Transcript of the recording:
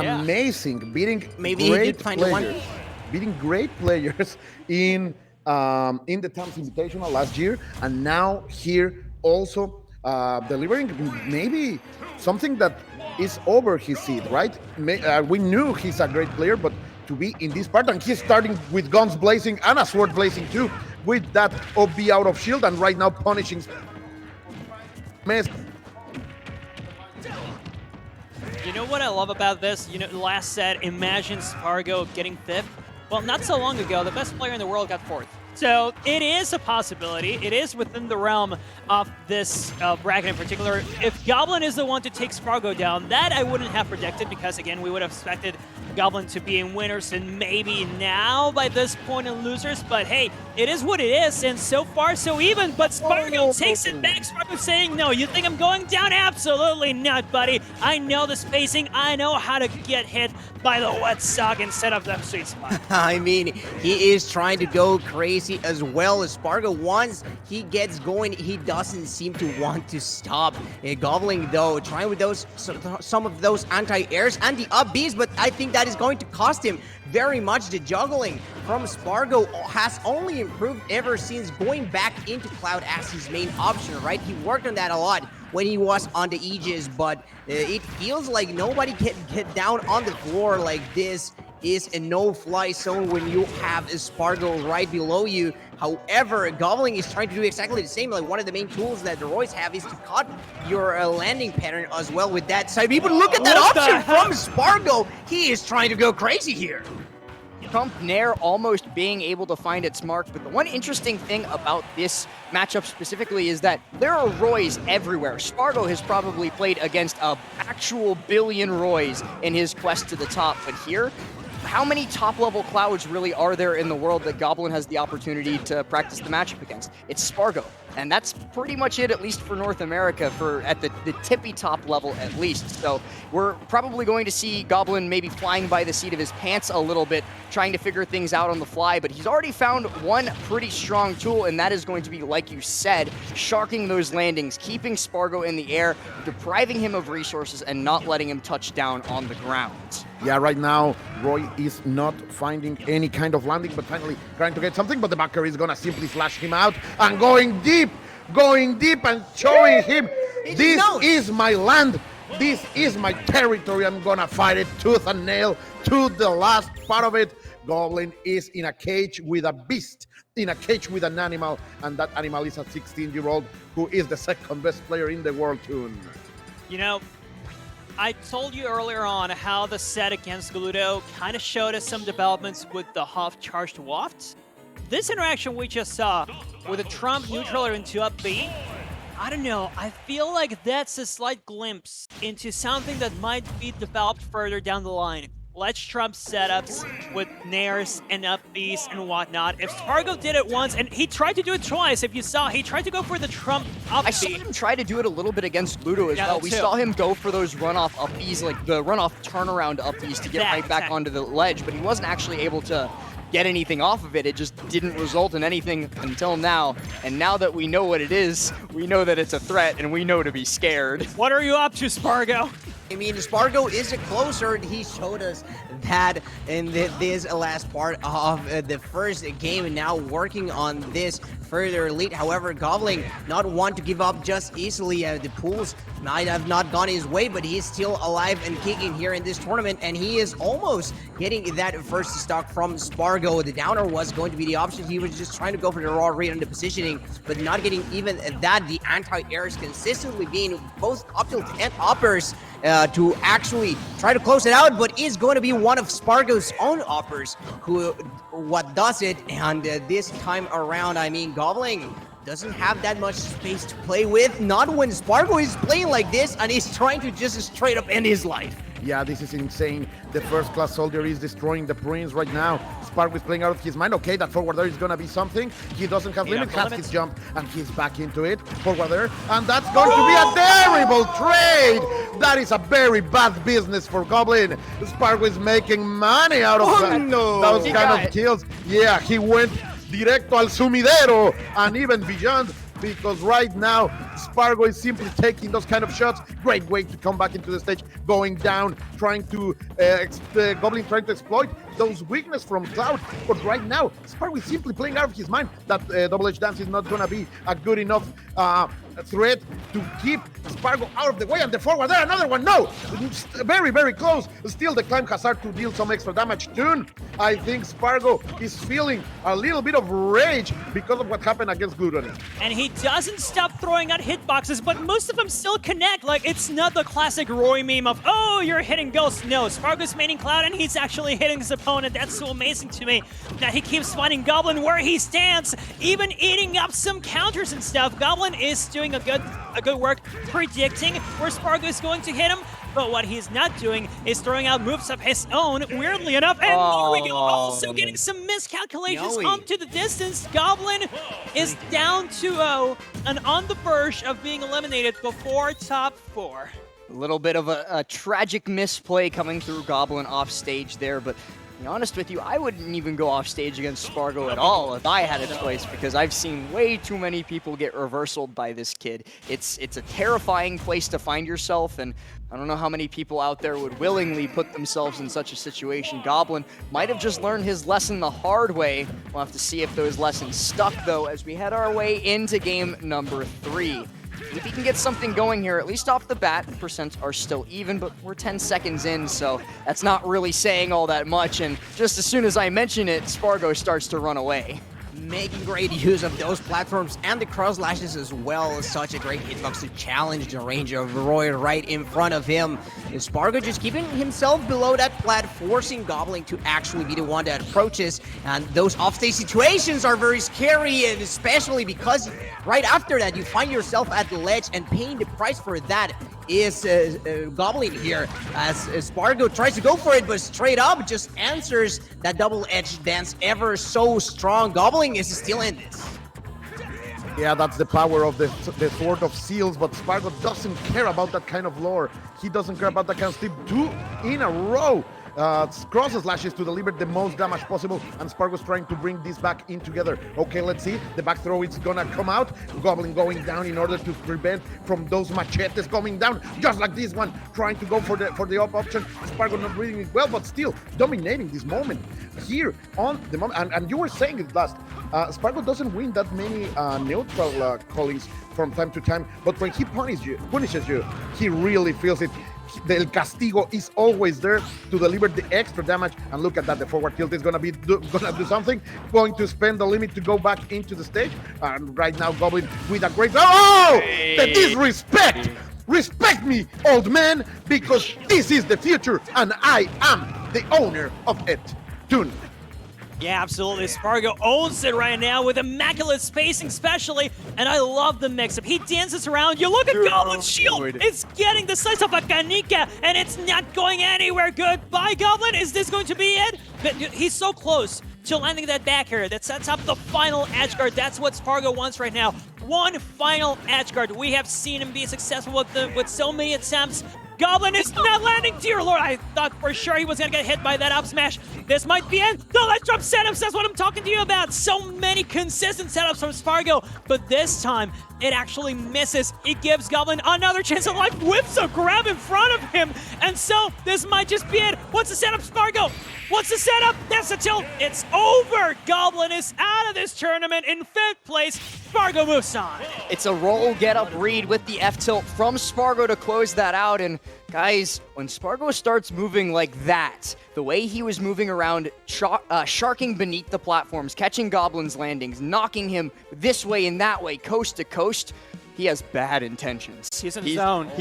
Yeah. amazing, beating Maybe he great did find one. players, beating great players in the Thames Invitational last year, and now here also delivering maybe something that is over his seat, right? We knew he's a great player, but to be in this part, and he's starting with guns blazing and a sword blazing too, with that OB out of shield, and right now punishing mess. You know what I love about this? You know, last set, imagine Spargo getting 5th. Well, not so long ago, the best player in the world got 4th. So it is a possibility. It is within the realm of this bracket in particular. If Goblin is the one to take Spargo down, that I wouldn't have predicted because, again, we would have expected Goblin to be in winners and maybe now by this point in losers. But hey, it is what it is, and so far so even. But Spargo takes it back. Spargo saying, no, you think I'm going down? Absolutely not, buddy. I know the spacing. I know how to get hit by the wet sock instead of the sweet spot. I mean, he is trying to go crazy as well as Spargo. Once he gets going, he doesn't seem to want to stop. Goblin, though, trying with those some of those anti-airs and the up Bs, but I think that is going to cost him very much. The juggling from Spargo has only improved ever since going back into Cloud as his main option, right? He worked on that a lot when he was on the Aegis, but it feels like nobody can get down on the floor like this. Is a no-fly zone when you have a Spargo right below you. However, Goblin is trying to do exactly the same. Like, one of the main tools that the Roy's have is to cut your landing pattern as well with that side. But look at that option from Spargo. He is trying to go crazy here. Trump Nair almost being able to find its mark, but the one interesting thing about this matchup specifically is that there are Roys everywhere. Spargo has probably played against a actual billion Roys in his quest to the top, but here, how many top-level Clouds really are there in the world that Goblin has the opportunity to practice the matchup against? It's Spargo, and that's pretty much it, at least for North America, for at the tippy top level at least. So we're probably going to see Goblin maybe flying by the seat of his pants a little bit, trying to figure things out on the fly, but he's already found one pretty strong tool, and that is going to be, like you said, sharking those landings, keeping Spargo in the air, depriving him of resources, and not letting him touch down on the ground. Yeah, right now, Roy is not finding any kind of landing, but finally trying to get something, but the backer is gonna simply flash him out and going deep and showing him, this is my land, this is my territory, I'm gonna fight it tooth and nail to the last part of it. Goblin is in a cage with a beast, in a cage with an animal, and that animal is a 16-year-old who is the second best player in the world too. You know, I told you earlier on how the set against Gluto kind of showed us some developments with the Huff charged waft. This interaction we just saw with a Trump neutraler into up B, I don't know, I feel like that's a slight glimpse into something that might be developed further down the line. Let's Trump setups with Nairs and up Bs and whatnot. If Spargo did it once, and he tried to do it twice, if you saw, he tried to go for the Trump up B. I saw him try to do it a little bit against Ludo as well. We saw him go for those runoff uppies, like the runoff turnaround uppies to get right back onto the ledge, but he wasn't actually able to get anything off of it. It just didn't result in anything until now. And now that we know what it is, we know that it's a threat, and we know to be scared. What are you up to, Spargo? I mean, Spargo is closer. He showed us that in this last part of the first game, and now working on this further lead. However, Goblin not want to give up just easily. The pools might have not gone his way, but he is still alive and kicking here in this tournament, and he is almost getting that first stock from Spargo. The downer was going to be the option. He was just trying to go for the raw read on the positioning, but not getting even that. The anti-airs consistently being both up tilt and uppers to actually try to close it out, but is going to be one of Spargo's own uppers who what does it. And this time around, I mean, Goblin doesn't have that much space to play with, not when Spargo is playing like this and he's trying to just straight up end his life. Yeah, this is insane. The first-class soldier is destroying the prince right now. Spargo is playing out of his mind. Okay, that forward there is going to be something. He doesn't have limit, has his jump, and he's back into it. Forward there, and that's going to be a terrible trade. That is a very bad business for Goblin. Spargo is making money out of those kind of kills. Yeah, he went directo al sumidero, and even beyond because right now Spargo is simply taking those kind of shots. Great way to come back into the stage, going down, trying to Goblin trying to exploit those weakness from Cloud. But right now Spargo is simply playing out of his mind that double edge dance is not gonna be a good enough threat to keep Spargo out of the way. And the forward there, another one. No, very, very close. Still, the climb has started to deal some extra damage. Toon, I think Spargo is feeling a little bit of rage because of what happened against Goblin. And he doesn't stop throwing out hitboxes, but most of them still connect. Like, it's not the classic Roy meme of, oh, you're hitting ghosts. No, Spargo's maining Cloud, and he's actually hitting his opponent. That's so amazing to me that he keeps finding Goblin where he stands, even eating up some counters and stuff. Goblin is doing a good work predicting where Spargo is going to hit him, but what he's not doing is throwing out moves of his own, weirdly enough. And there we go, also getting some miscalculations onto the distance. Goblin is down 2-0 and on the verge of being eliminated before top 4. A little bit of a tragic misplay coming through Goblin off stage there, but to be honest with you, I wouldn't even go off stage against Spargo at all if I had a choice, because I've seen way too many people get reversaled by this kid. It's a terrifying place to find yourself, and I don't know how many people out there would willingly put themselves in such a situation. Goblin might have just learned his lesson the hard way. We'll have to see if those lessons stuck, though, as we head our way into game number 3. If he can get something going here, at least off the bat, the percents are still even, but we're 10 seconds in, so that's not really saying all that much, and just as soon as I mention it, Spargo starts to run away. Making great use of those platforms and the cross lashes as well. Such a great hitbox to challenge the range of Roy right in front of him. Spargo just keeping himself below that plat, forcing Goblin to actually be the one that approaches. And those offstage situations are very scary, and especially because right after that you find yourself at the ledge, and paying the price for that is Goblin here, as Spargo tries to go for it, but straight up just answers that double-edged dance ever so strong. Goblin is still in this. Yeah, that's the power of the Sword of Seals, but Spargo doesn't care about that kind of lore. He doesn't care about that kind of stuff. 2 in a row. Cross slashes to deliver the most damage possible, and Spargo's trying to bring this back in together. Okay, let's see. The back throw is gonna come out. Goblin going down in order to prevent from those machetes coming down, just like this one, trying to go for the up option. Spargo not reading it well, but still dominating this moment here on the moment. And you were saying it last. Spargo doesn't win that many neutral callings from time to time, but when he punishes you, he really feels it. The El Castigo is always there to deliver the extra damage, and look at that, the forward tilt is gonna do something, going to spend the limit to go back into the stage, and right now Goblin with a great, the disrespect! Respect me, old man, because this is the future, and I am the owner of it. Toon. Yeah, absolutely. Spargo owns it right now with immaculate spacing especially, and I love the mix-up. He dances around. You look at Goblin's shield. It's getting the size of a canica, and it's not going anywhere. Goodbye, Goblin. Is this going to be it? He's so close to landing that back here. That sets up the final edge guard. That's what Spargo wants right now. One final edge guard. We have seen him be successful with so many attempts. Goblin is not landing, dear lord. I thought for sure he was gonna get hit by that up smash. This might be it. The let's drop setups, that's what I'm talking to you about. So many consistent setups from Spargo, but this time it actually misses. It gives Goblin another chance at life, whips a grab in front of him, and so this might just be it. What's the setup, Spargo? What's the setup? That's the tilt. It's over. Goblin is out of this tournament in 5th place. Spargo moves on. It's a roll, get up, read with the F tilt from Spargo to close that out. And guys, when Spargo starts moving like that, the way he was moving around, sharking beneath the platforms, catching Goblin's landings, knocking him this way and that way, coast to coast, he has bad intentions. He's in his zone.